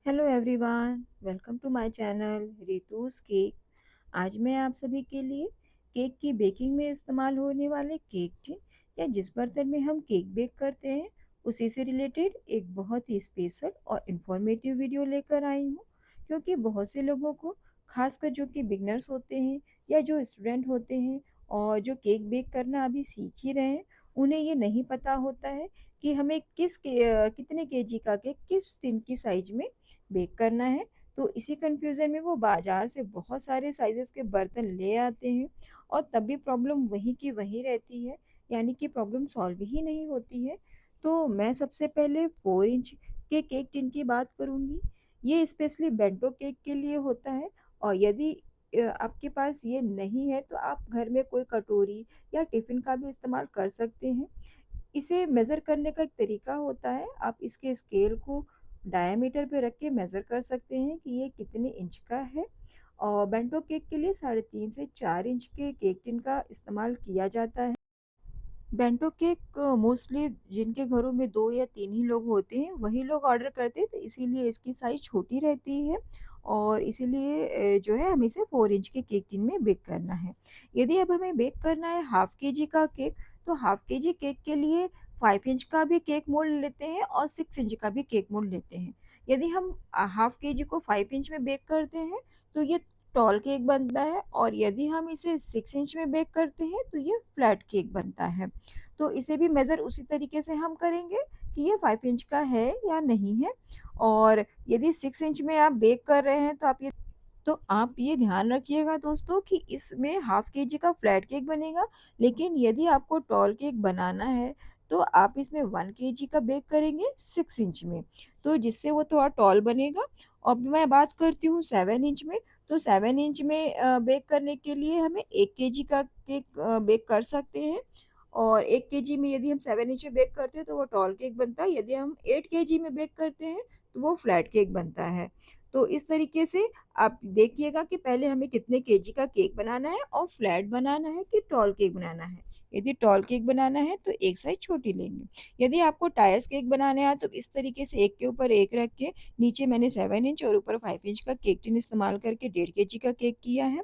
Hello everyone, welcome to my channel Ritu's cake. आज मैं आप सभी के लिए केक की बेकिंग में इस्तेमाल होने वाले केक टिन या जिस बर्तन में हम केक बेक करते हैं उसी से रिलेटेड एक बहुत ही स्पेशल और इन्फॉर्मेटिव वीडियो लेकर आई हूँ। क्योंकि बहुत से लोगों को, खासकर जो कि बिगनर्स होते हैं या जो स्टूडेंट होते हैं और जो केक बेक करना अभी सीख ही रहे हैं, उन्हें ये नहीं पता होता है कि हमें कितने केजी का केक किस टिन की साइज में बेक करना है। तो इसी कंफ्यूजन में वो बाजार से बहुत सारे साइजेस के बर्तन ले आते हैं और तब भी प्रॉब्लम वहीं की वहीं रहती है, यानी कि प्रॉब्लम सॉल्व ही नहीं होती है। तो मैं सबसे पहले 4 इंच के केक टिन की बात करूँगी। ये स्पेशली बेंटो केक के लिए होता है। और यदि आपके पास ये नहीं है तो आप घर में कोई कटोरी या टिफ़िन का भी इस्तेमाल कर सकते हैं। इसे मेज़र करने का एक तरीका होता है, आप इसके स्केल को डायमीटर पे रख के मेज़र कर सकते हैं कि ये कितने इंच का है। और बेंटो केक के लिए 3.5 से 4 इंच के केक टिन का इस्तेमाल किया जाता है। बेंटो केक मोस्टली जिनके घरों में 2 या 3 ही लोग होते हैं वही लोग ऑर्डर करते हैं, तो इसीलिए इसकी साइज़ छोटी रहती है। और इसीलिए जो है हमें इसे 4 इंच के केक टिन में बेक करना है। यदि अब हमें बेक करना है हाफ़ केजी का केक, तो हाफ़ केजी केक के लिए 5 इंच का भी केक मोल्ड लेते हैं और 6 इंच का भी केक मोल्ड लेते हैं। यदि हम हाफ़ केजी को 5 इंच में बेक करते हैं तो ये टॉल केक बनता है, और यदि हम इसे 6 इंच में बेक करते हैं तो ये फ्लैट केक बनता है। तो इसे भी मेज़र उसी तरीके से हम करेंगे कि ये 5 इंच का है या नहीं है। और यदि 6 इंच में आप बेक कर रहे हैं तो आप ये ध्यान रखिएगा दोस्तों कि इसमें हाफ़ केजी का फ्लैट केक बनेगा। लेकिन यदि आपको टॉल केक बनाना है तो आप इसमें 1 केजी का बेक करेंगे 6 इंच में, तो जिससे वो थोड़ा टॉल बनेगा। अब मैं बात करती हूँ 7 इंच में, तो 7 इंच में बेक करने के लिए हमें 1 केजी का केक बेक कर सकते हैं। और 1 केजी में यदि हम 7 इंच में बेक करते हैं तो वो टॉल केक बनता है, यदि हम 8 केजी में बेक करते हैं तो वो फ्लैट केक बनता है। तो इस तरीके से आप देखिएगा कि पहले हमें कितने केजी का केक बनाना है और फ्लैट बनाना है कि टॉल केक बनाना है। यदि टॉल केक बनाना है तो एक साइज़ छोटी लेंगे। यदि आपको टायर्स केक बनाने हैं तो इस तरीके से एक के ऊपर एक रख के नीचे मैंने 7 इंच और ऊपर 5 इंच का केक टिन इस्तेमाल करके 1.5 केजी का केक किया है।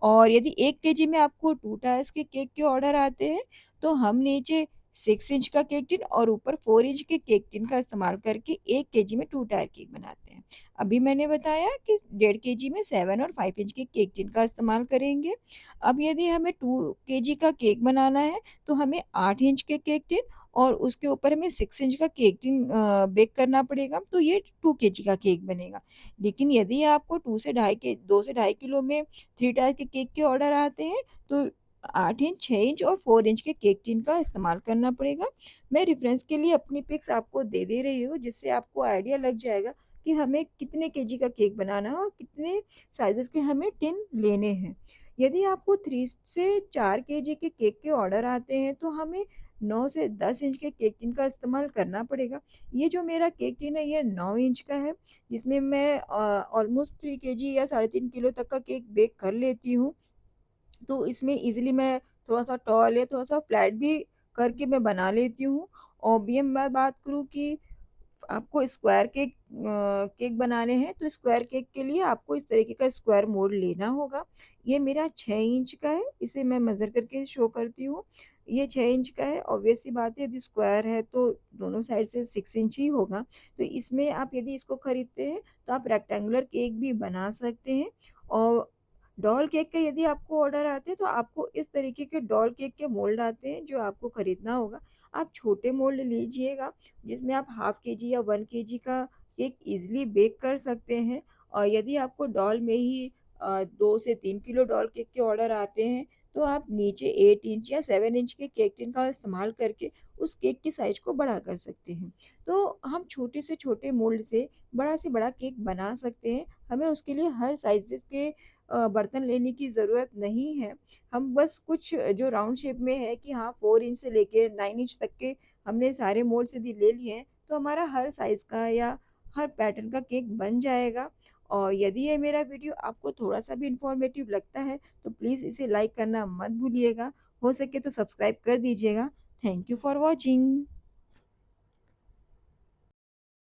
और यदि 1 केजी में आपको 2 टायर्स के केक के ऑर्डर आते हैं तो हम नीचे 6 इंच का केक टिन और ऊपर 4 इंच के केक टिन का इस्तेमाल करके 1 केजी में 2 टायर केक बनाते हैं। अभी मैंने बताया कि 1.5 केजी में 7 और 5 इंच के केक टिन का इस्तेमाल करेंगे। अब यदि हमें 2 केजी का केक बनाना है तो हमें 8 इंच के केक टिन और उसके ऊपर हमें 6 इंच का केक टिन बेक करना पड़ेगा, तो ये 2 केजी का केक बनेगा। लेकिन यदि आपको 2 से ढाई किलो में 3 टायर के केक के ऑर्डर आते हैं तो 8 इंच, 6 इंच और 4 इंच के केक टिन का इस्तेमाल करना पड़ेगा। मैं रेफ़रेंस के लिए अपनी पिक्स आपको दे दे रही हूँ, जिससे आपको आइडिया लग जाएगा कि हमें कितने केजी का केक बनाना है और कितने साइज़ेस के हमें टिन लेने हैं। यदि आपको 3 से 4 केजी के केक के ऑर्डर आते हैं तो हमें 9 से 10 इंच के केक टिन का इस्तेमाल करना पड़ेगा। ये जो मेरा केक टिन है ये 9 इंच का है, जिसमें मैं ऑलमोस्ट 3 केजी या साढ़े 3 किलो तक का केक बेक कर लेती हूँ। तो इसमें ईज़िली मैं थोड़ा-सा टॉल या थोड़ा-सा फ्लैट भी करके मैं बना लेती हूँ। और भी मैं बात करूँ कि आपको स्क्वायर केक बनाने हैं तो स्क्वायर केक के लिए आपको इस तरीके का स्क्वायर मोल्ड लेना होगा। ये मेरा 6 इंच का है, इसे मैं मेज़र करके शो करती हूँ। ये 6 इंच का है, ऑब्वियस सी बात है यदि स्क्वायर है तो दोनों साइड से 6 इंच ही होगा। तो इसमें आप यदि इसको खरीदते हैं तो आप रेक्टेंगुलर केक भी बना सकते हैं। और डॉल केक का यदि आपको ऑर्डर आते हैं तो आपको इस तरीके के डॉल केक के मोल्ड आते हैं जो आपको खरीदना होगा। आप छोटे मोल्ड लीजिएगा जिसमें आप हाफ़ केजी या 1 केजी का केक ईज़िली बेक कर सकते हैं। और यदि आपको डॉल में ही 2 से 3 किलो डॉल केक के ऑर्डर आते हैं, तो आप नीचे 8 इंच या 7 इंच के केक टिन का इस्तेमाल करके उस केक की साइज़ को बड़ा कर सकते हैं। तो हम छोटे से छोटे मोल्ड से बड़ा केक बना सकते हैं। हमें उसके लिए हर साइज़ेज़ के बर्तन लेने की ज़रूरत नहीं है। हम बस कुछ जो राउंड शेप में है कि हाँ 4 इंच से लेके 9 इंच तक के हमने सारे मोल्ड्स यदि ले लिए हैं, तो हमारा हर साइज़ का या हर पैटर्न का केक बन जाएगा। और यदि ये मेरा वीडियो आपको थोड़ा-सा भी इन्फॉर्मेटिव लगता है, तो प्लीज़ इसे लाइक करना मत भूलिएगा। हो सके तो सब्सक्राइब कर दीजिएगा। Thank you for watching.